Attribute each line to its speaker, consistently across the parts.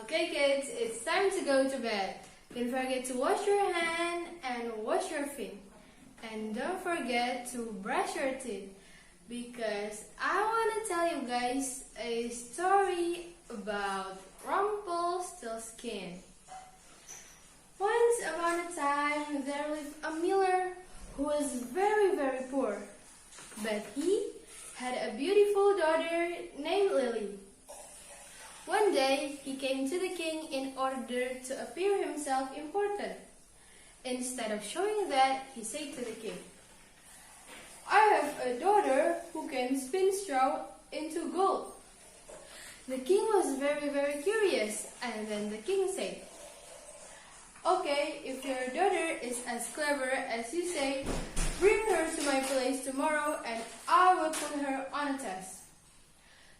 Speaker 1: Okay kids, it's time to go to bed. Don't forget to wash your hand and wash your feet. And don't forget to brush your teeth, because I want to tell you guys a story about Rumpelstilskin. Once upon a time there lived a miller who was very poor. But he had a beautiful daughter named Lily. One day he came to the king in order to appear himself important. Instead of showing that, he said to the king, "I have a daughter who can spin straw into gold." The king was very curious, and then the king said, "Okay, if your daughter is as clever as you say, bring her to my place tomorrow and I will put her on a test."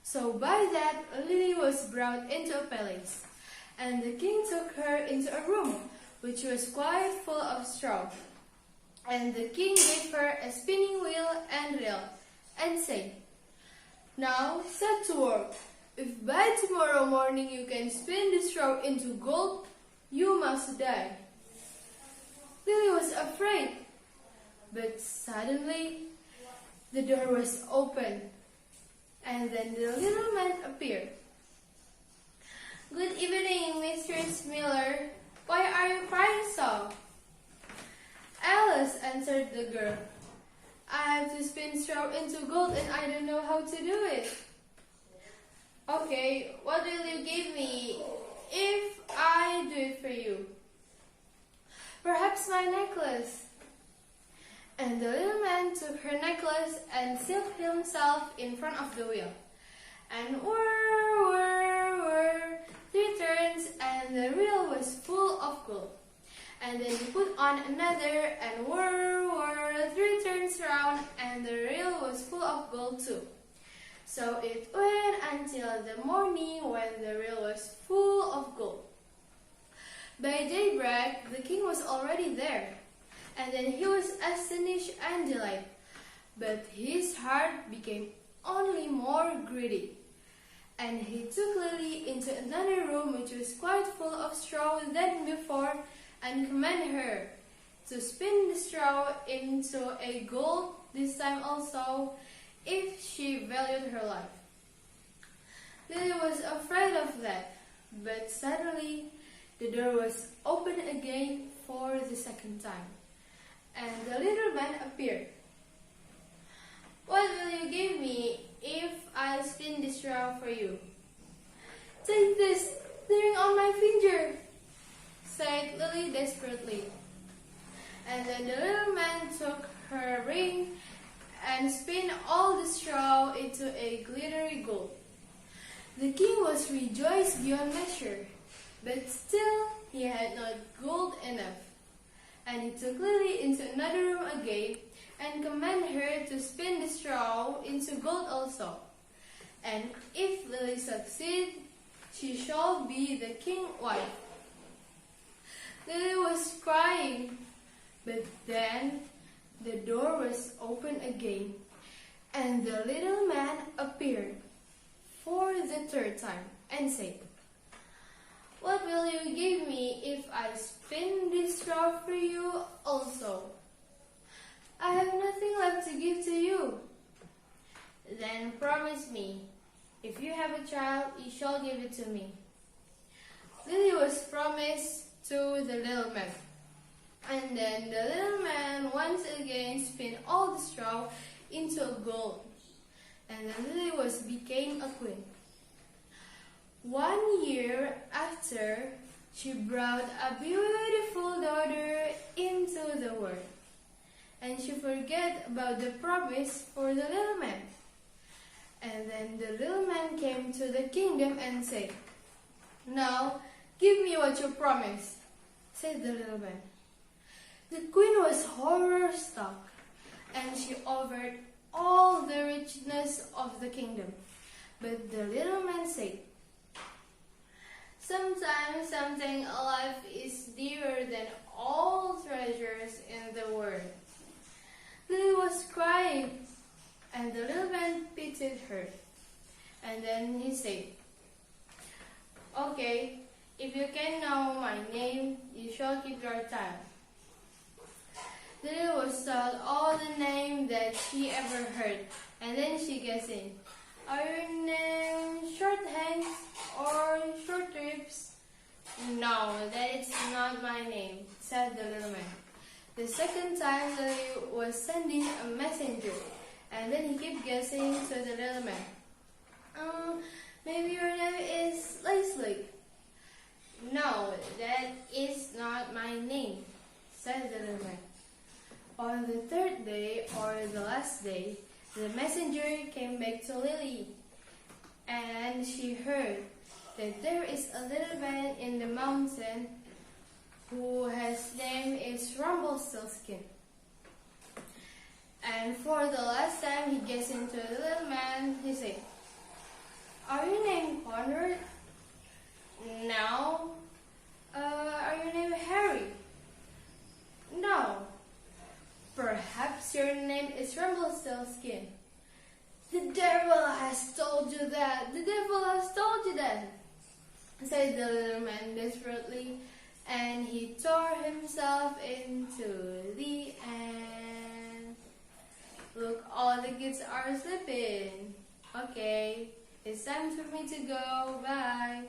Speaker 1: So by that, Lily was brought into a palace, and the king took her into a room which was quite full of straw. And the king gave her a spinning wheel and reel and said, "Now set to work. If by tomorrow morning you can spin the straw into gold, you must die." Lily was afraid, but suddenly the door was opened, and then the little man appeared. "Good evening, Mistress Miller. Why are you crying so?" "Alice," answered the girl, "I have to spin straw into gold and I don't know how to do it." "Okay, what will you give me if I do it for you?" "Perhaps my necklace." And the little man took her necklace and seated himself in front of the wheel. And whir, 3 turns, and the wheel was full of gold. And then he put on another, and whir, 3 turns round, and the wheel was full of gold too. So it went until the morning, when the wheel was full of gold. By daybreak, the king was already there. And then he was astonished and delighted, but his heart became only more greedy. And he took Lily into another room which was quite full of straw than before, and commanded her to spin the straw into a gold this time also, if she valued her life. Lily was afraid of that, but suddenly the door was opened again for the second time. And the little man appeared. "What will you give me if I spin the straw for you?" "Take this ring on my finger," said Lily desperately. And then the little man took her ring and spun all the straw into a glittery gold. The king was rejoiced beyond measure, but still he had not gold enough. And he took Lily into another room again and commanded her to spin the straw into gold also. And if Lily succeeds, she shall be the king's wife. Lily was crying, but then the door was opened again, and the little man appeared for the 3rd time and said, "What will you give me if I spin this straw for you also?" "I have nothing left to give to you." "Then promise me, if you have a child, you shall give it to me." Lily was promised to the little man. And then the little man once again spun all the straw into gold. And then Lily became a queen. 1 year after, she brought a beautiful daughter into the world, and she forgot about the promise for the little man. And then the little man came to the kingdom and said, "Now give me what you promised," said the little man. The queen was horror-struck, and she offered all the richness of the kingdom. But the little man said, "Sometimes something alive is dearer than all treasures in the world." Lily was crying, and the little man pitied her. And then he said, "Okay, If you can know my name, you shall keep your tongue. The little was told all the names that she ever heard, and then she guessed in. Are your names Short Hands or Short Ribs? No, that is not my name, said the little man. The second time Lily was sending a messenger, and then he kept guessing to the little man. Maybe your name is Leslie. No, that is not my name, said the little man. On the third day, or the last day, the messenger came back to Lily, and she heard that there is a little man in the mountain whose name is Rumpelstilskin. And for the last time he gazed into the little man, he said, Are you named Conrad? No. Are you named Harry? No. Perhaps your name is Rumpelstilskin. The devil has told you that. The devil has told you that, said the little man desperately, and he tore himself into the end. Look, all the kids are sleeping. Okay, it's time for me to go. Bye.